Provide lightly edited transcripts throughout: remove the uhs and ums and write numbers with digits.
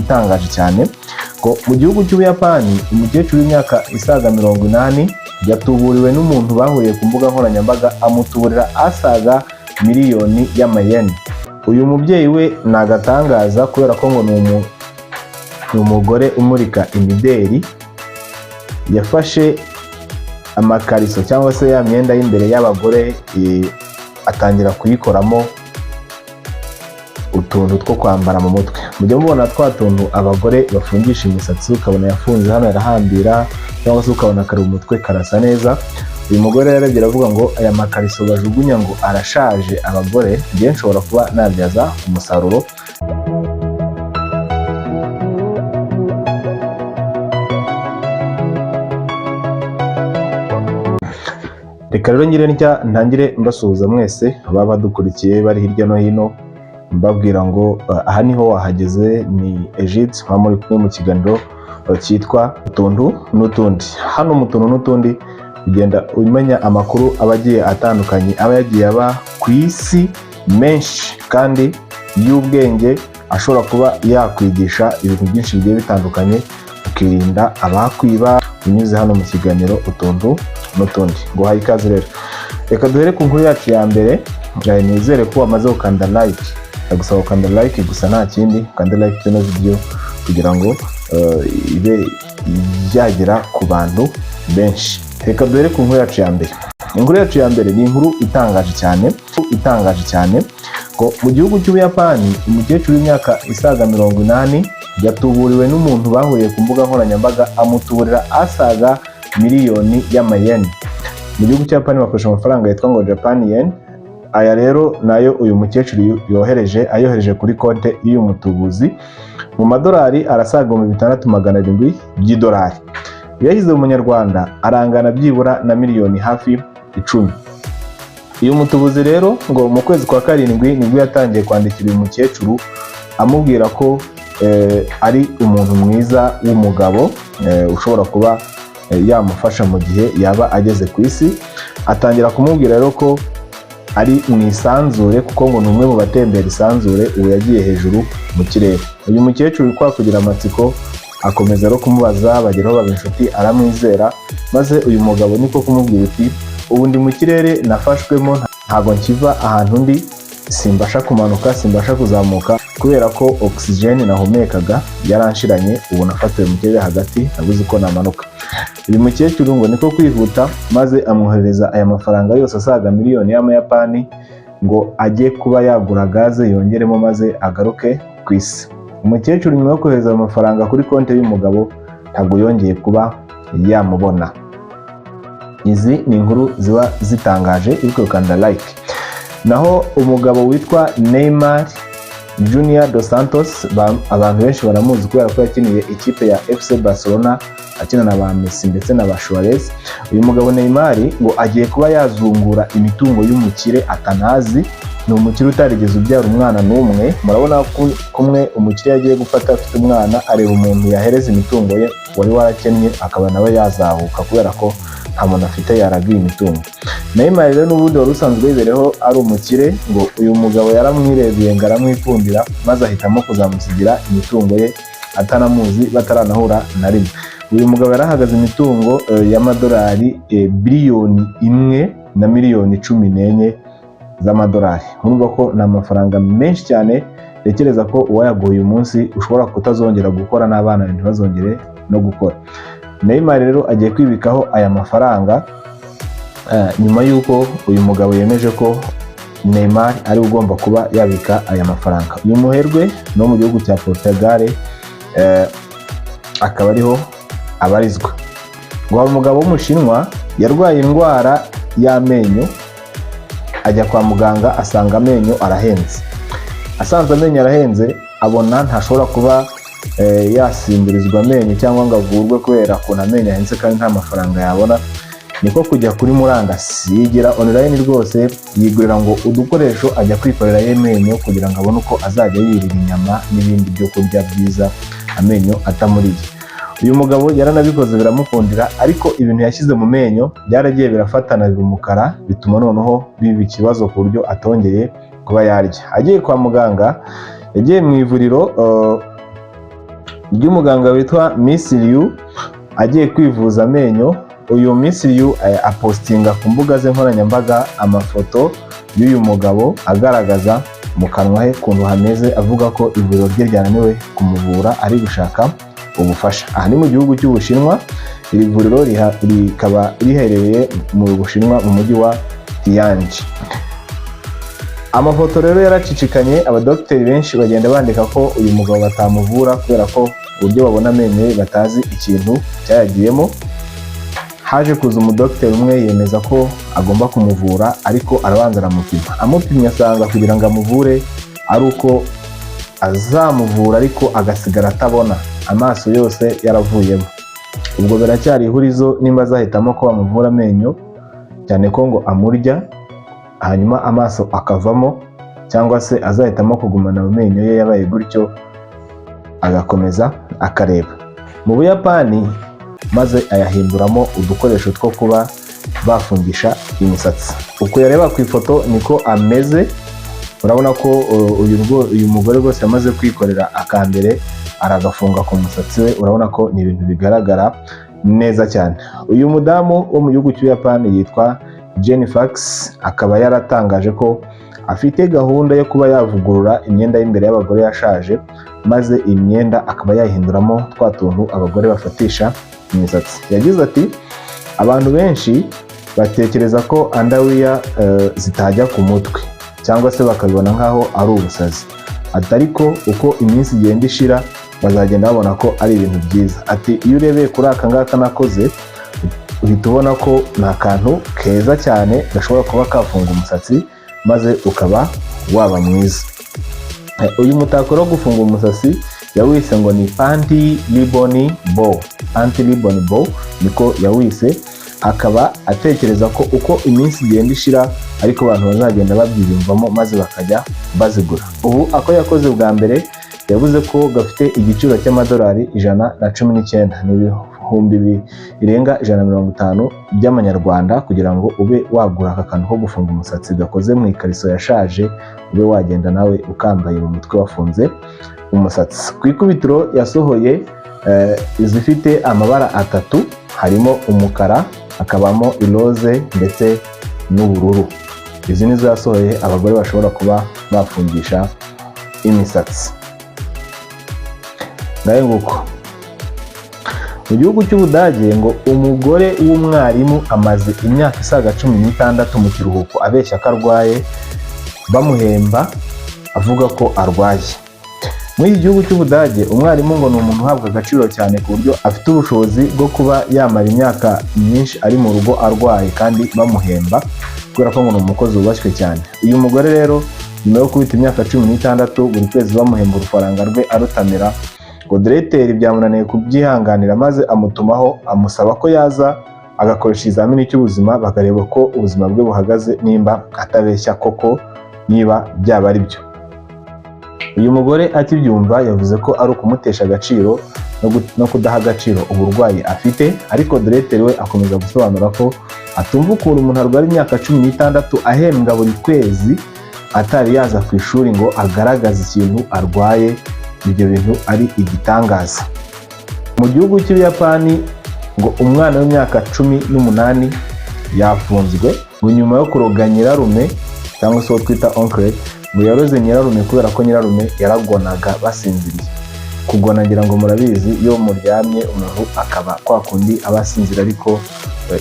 itangaje cyane ko mu gihugu cy'Ubuyapani umukecuru w'imyaka isaga 80 yatuburiwe n'umuntu bahuriye ku mbuga nkoranyambaga amutuburira asaga miliyoni y'amayeni. Uyu mubyeyi we nagatangaza kubera ko ngo ni umugore umurika imideri, yafashe amakariso cyangwa se ya myenda y'imbere y'abagore atangira kuyikoramo utuntu two kwambara mu mutwe. Mujye mubona twa tuntu abagore bafungisha imisatsi ukabona yafunze hano yarahambira, cyangwa se ukabona kari umutwe karasa neza. Uyu mugore yarebye aravuga ngo aya makariso bajugunya ngo arashaje abagore, ngiye nshobora kuba nabyaza umusaruro. Reka rero ngire ntangire mbasuhuza mwese ababa badukurikiye bari hirya no hino, mbabwira ngo aha niho wahageze, ni Egypt nka muri kumwe mu kiganiro cyitwa Utuntu n'Utundi. Hano mu Tuntu n'Utundi ugenda umenya amakuru abagiye atandukanye aba yagiye aba ku isi menshi kandi y'ubwenge, ashobora kuba yakwigisha ibintu byinshi bigiye bitandukanye, ukirinda abakwiba unyuze hano mu kiganiro Utuntu n'Utundi. Ngo hayi ikaze rero. Reka duhere ku nkuru yacu ya mbere. Nizere ko wamaze gukanda like. Ndagusaba gukanda like gusa nta kindi, ukanda like kino video kugira ngo ibe yagera ku bantu benshi. Reka duhere ku nkuru yacu ya mbere. Inkuru yacu ya mbere ni inkuru itangaje cyane ko mu gihugu cy'Ubuyapani umukecuru w'imyaka isaga 80 yatuburiwe n'umuntu bahuriye ku mbuga nkoranyambaga amutuburira asaga miliyoni y'amayeni. Mu gihugu cy'Ubuyapani bakoresha amafaranga yitwa ngo Japan yen. Aya rero nayo uyu mukecuru ayohereje kuri konte y'uyu mutubuzi mu madolari arasaga 6700 by'idolari. Yahize mu munyarwanda arangana byibura na miliyoni hafi 10. Uyu mutubuzi rero ngo mu kwezi kwa karindwi nibwo yatangiye kwandikira uyu mukecuru amubwira ko ari umuntu mwiza w'umugabo ushobora kuba yamufasha mu gihe yaba ageze ku isi. Atangira kumubwira rero ko ari mu isanzure kuko ngo ni umwe mu batembera isanzure, ubu yagiye hejuru mu kirere. Uyu mukecuru kwa kugira amatsiko akomeza no kumubaza, bageraho baba inshuti, aramwizera, maze uyu mugabo niko kumubwira ati ubu ndi mu kirere nafashwemo, ntago nkiva ahantu ndi, simbasha kumanuka, simbasha kuzamuka kubera ko oxygen nahumekaga yaranshiranye, ubu nafatiwe mu kirere hagati, nabuze uko namanuka. Uyu mukecuru ngo niko kwihuta maze amwohereza aya mafaranga yose asaga miliyoni y'amayapani ngo ajye kuba yagura gaze yongeremo maze agaruke ku isi. Umukecuru nyuma yo kohereza amafaranga kuri konti y'umugabo ntabwo yongeye kuba yamubona. Izi ni inkuru ziba zitangaje, ariko ukanda like. Naho umugabo witwa Neymar Junior dos Santos, abantu benshi baramuzi kubera ko yakiniye ikipe ya FC Barcelona akina na ba Messi ndetse na ba Suarez. Uyu mugabo Neymar ngo agiye kuba yazungura imitungo y'umukire atanazi. Ni umukire utarigeze ubyara umwana n'umwe. Murabona kumwe umukire yagiye gufata afite umwana, areba umuntu yahereza imitungo ye wari warakennye akaba nawe yazahuka kubera ko nta muntu afite yaragiye imitungo. Neymar rero n'ubundi wari usanzwe yibereho ari umukire, ngo uyu mugabo yaramwirebye ngo aramwikundira maze ahitamo kuzamusigira imitungo ye atanamuzi, bataranahura na rimwe. Uyu mugabo yarahagaze imitungo y'amadolari biliyoni 1 na miliyoni 14 z'amadolari. Urumva ko ni amafaranga menshi cyane. Tekereza ko uwayaguye uyu munsi ushobora kutazongera gukora, n'abana ntibazongere no gukora. Neymar rero agiye kwibikaho aya mafaranga nyuma y'uko uyu mugabo yemeje ko Neymar ari ugomba kuba yabika aya mafaranga. Uyu muherwe no mu gihugu cya Portugal akaba ariho abarizwa. Ngo umugabo w'umushinwa yarwaye indwara y'amenyo, ajya kwa muganga asanga amenyo arahenze. Asanze amenyo arahenze abona ntashobora kuba yasimbirizwa amenyo cyangwa ngo avurwe kubera ko amenyo ahenze kandi nta mafaranga yabona. Niko kujya kuri murandasi yigira online rwose, yigurira ngo udukoresho ajya kwikorera y'amenyo kugira ngo abone uko azajya yirira inyama n'ibindi byo kurya byiza amenyo atamuriye. Uyu mugabo yaranabikoze biramukundira, ariko ibintu yashyize mu menyo byaragiye birafatana birumukara, bituma noneho biba ikibazo ku buryo atongeye kuba yarya. Agiye kwa muganga, yagiye mu ivuriro ry'umuganga witwa Miss Liu agiye kwivuza amenyo. Uyu Miss Liu apostinga ku mbuga ze nkoranyambaga amafoto y'uyu mugabo agaragaza mu kanwa he ukuntu hameze, avuga ko ivuriro rye ryananiwe kumuvura ari gushaka ubufasha. Aha ni mu gihugu cy'Ubushinwa. Iri vuriro rikaba riherereye mu Bushinwa mu mujyi wa Tianjin. Amafoto rero yaracicikanye, abadokiteri benshi bagenda bandika ko uyu mugabo batamuvura kubera ko uburyo babona amenyo ye batazi ikintu cyayagiyemo. Haje kuza umudokiteri umwe yemeza ko agomba kumuvura, ariko arabanza aramupima. Amupimye asanga kugira ngo amuvure ari uko azamuvura ariko agasigara atabona, amaso yose yaravuyemo. Ubwo biracyari ihurizo nimba azahitamo ko bamuvura amenyo, cyane ko ngo amurya hanyuma amaso akavamo, cyangwa se azahitamo kugumana amenyo ye yabaye gutyo agakomeza akareba. Mu Buyapani maze ayahinduramo udukoresho two kuba bafungisha imisatsi. Uko yareba ku ifoto niko ameze. Urabona ko uyu mugore rwose yamaze kwikorera akambere aragafunga ku musatsi we. Urabona ko ni ibintu bigaragara neza cyane. Uyu mudamu wo mu gihugu cy'Ubuyapani yitwa Jenny Fox, akaba yaratangaje ko afite gahunda yo kuba yavugurura imyenda y'imbere y'abagore yashaje, maze imyenda akaba yahinduramo twa tuntu abagore bafatisha imisatsi. Yagize ati abantu benshi batekereza ko underwear zitajya ku mutwe cyangwa se bakabibona nkaho ari ubusazi, ariko uko iminsi igenda ishira bazagenda babona ko ari ibintu byiza. Ati iyo urebeye kuri aka ngaka nakoze uhita ubona ko ni akantu keza cyane gashobora kuba kafunga umusatsi maze ukaba waba mwiza. Uyu mutako wo gufunga umusatsi yawise ngo ni anti ribbon bow. Anti ribbon bow niko yawise. Akaba atekereza ko uko iminsi igenda ishira ariko abantu bazagenda babyiyumvamo maze bakajya bazigura. Ubu ako yakoze bwa mbere yavuze ko gafite igiciro cy'amadolari 119, n'ibihumbi birenga 150 by'amanyarwanda, kugira ngo ube wagura aka kantu ko gufunga umusatsi gakoze mu ikariso yashaje, ube wagenda nawe ukambaye mu mutwe wafunze umusatsi. Ku ikubitiro yasohoye izifite amabara 3, harimo umukara, hakabamo iroze ndetse n'ubururu. Izi nizo yasohoye abagore bashobora kuba bafungisha imisatsi. Ngaye nguko mu gihugu cy'Ubudage ngo umugore w'umwarimu amaze imyaka isaga 16 mu kiruhuko abeshya ko arwaye, bamuhemba avuga ko arwaye. Muri iki gihugu cy'Ubudage umwarimu ngo ni umuntu uhabwa agaciro cyane ku buryo afite ubushobozi bwo kuba yamara imyaka myinshi ari mu rugo arwaye kandi bamuhemba, kubera ko ngo ni umukozi wubashywe cyane. Uyu mugore rero nyuma yo kubita imyaka 16 buri kwezi bamuhemba urufaranga rwe arutamira, ngo diregiteri byamunaniye kubyihanganira maze amutumaho amusaba ko yaza agakoresha ikizamini cy'ubuzima bakareba ko ubuzima bwe buhagaze, nimba atabeshya koko, niba byaba ari byo. Uyu mugore akibyumva yavuze ko ari ukumutesha agaciro no kudaha agaciro uburwayi afite, ariko diregiteri we akomeza gusobanura ko atumva ukuntu umuntu arwara imyaka 16 ahembwa buri kwezi atari yaza ku ishuri ngo agaragaze ikintu arwaye. Ibyo bintu ari igitangaza. Mu gihugu cy'Ubuyapani ngo umwana w'imyaka 18 yafunzwe nyuma yo kuroga nyirarume, cyangwa se twita oncle. Ngo yaroze nyirarume kubera ko nyirarume yaragonaga basinziriye. Kugona ngira ngo murabizi, iyo muryamye umuntu akaba kwa kundi abasinzira ariko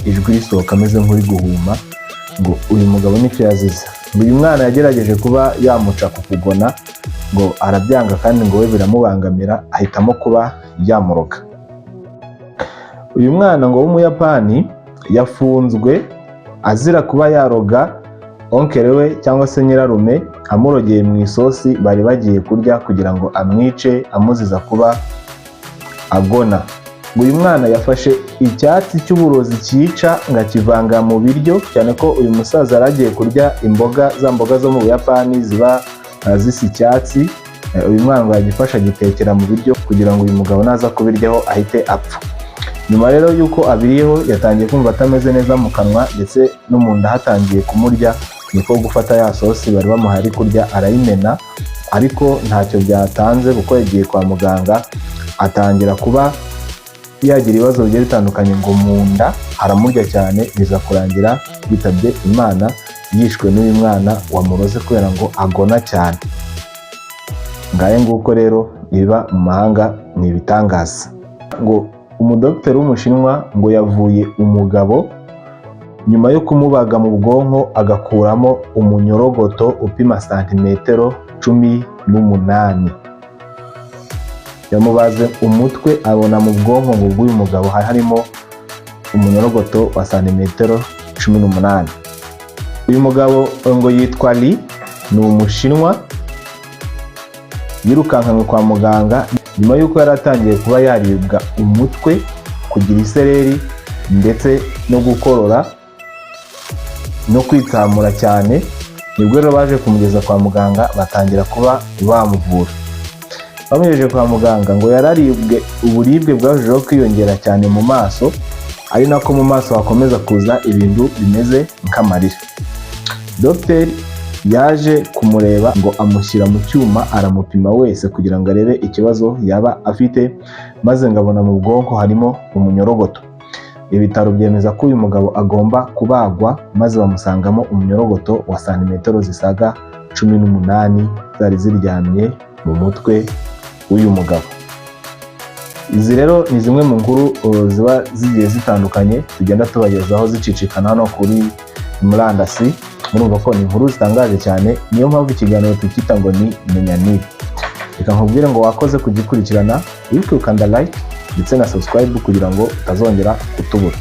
ijwi risohoka ameze nk'uri guhuma. Ngo uyu mugabo nicyo yazize. Uyu mwana yagerageje kuba yamuca ku kugona, ngo arabyanga kandi ngo we biramubangamira, ahitamo kuba yamuroga. Uyu mwana ngo w'Umuyapani yafunzwe azira kuba yaroga onkere we cyangwa se nyirarume, amurogeye mu isosi bari bagiye kurya kugira ngo amwice, amuziza kuba agona. Uyu mwana yafashe icyatsi cy'uburozi cyica ngo akivanga mu biryo, cyane ko uyu musaza yaragiye kurya za mboga zo mu Buyapani ziba zisa icyatsi. Uyu mwana ngo yagifasha agitekera mu biryo kugira ngo uyu mugabo naza kubiryaho ahite apfa. Nyuma rero yuko abiriyeho yatangiye kumva atameze neza mu kanwa, ndetse no mu nda hatangiye kumurya, niko gufata ya sosi bari bamuhaye ari kurya arayimena, ariko ntacyo byatanze kuko yagiye kwa muganga atangira kuba yagira ibibazo bigiye bitandukanye, ngo mu nda haramurya cyane, biza kurangira yitabye Imana yishwe n'uyu mwana wamuroze kubera ngo agona cyane. Ngaye nguko rero biba mu mahanga ni ibitangaza. Ngo umudokiteri w'umushinwa ngo yavuye umugabo nyuma yo kumubaga mu bwonko agakuramo umunyorogoto upima santimetero 18. Yamubaze umutwe abona mu bwonko ngo bw'uyu mugabo harimo umunyorogoto wa santimetero 18. Uyu mugabo ngo yitwa Li, ni umushinwa, yirukankanywe kwa muganga nyuma y'uko yari atangiye kuba yaribwa umutwe, kugira isereri ndetse no gukorora no kwitsamura cyane. Nibwo rero baje kumugeza kwa muganga batangira kuba bamuvura. Bamugejeje kwa muganga ngo yararibwe, uburibwe bwarushijeho kwiyongera cyane mu maso, ari nako mu maso hakomeza kuza ibintu bimeze nk'amarira. Dogiteri yaje kumureba ngo amushyira mu cyuma aramupima wese kugira ngo arebe ikibazo yaba afite, maze ngabona mu bwonko harimo umunyorogoto. Ibitaro byemeza ko uyu mugabo agomba kubagwa, maze bamusangamo umunyorogoto wa santimetero zisaga 18 zari ziryamye mu mutwe w'uyu mugabo. Izi rero ni zimwe mu nkuru ziba zigiye zitandukanye tugenda tubagezaho zicicikana hano kuri murandasi. Murumva ko ni inkuru zitangaje cyane, niyo mpamvu ikiganiro tukita ngo ni Menya Nibi. Reka nkubwire ngo wakoze kugikurikirana, wibuke ukanda like ndetse na subscribe kugira ngo utazongera kutubura.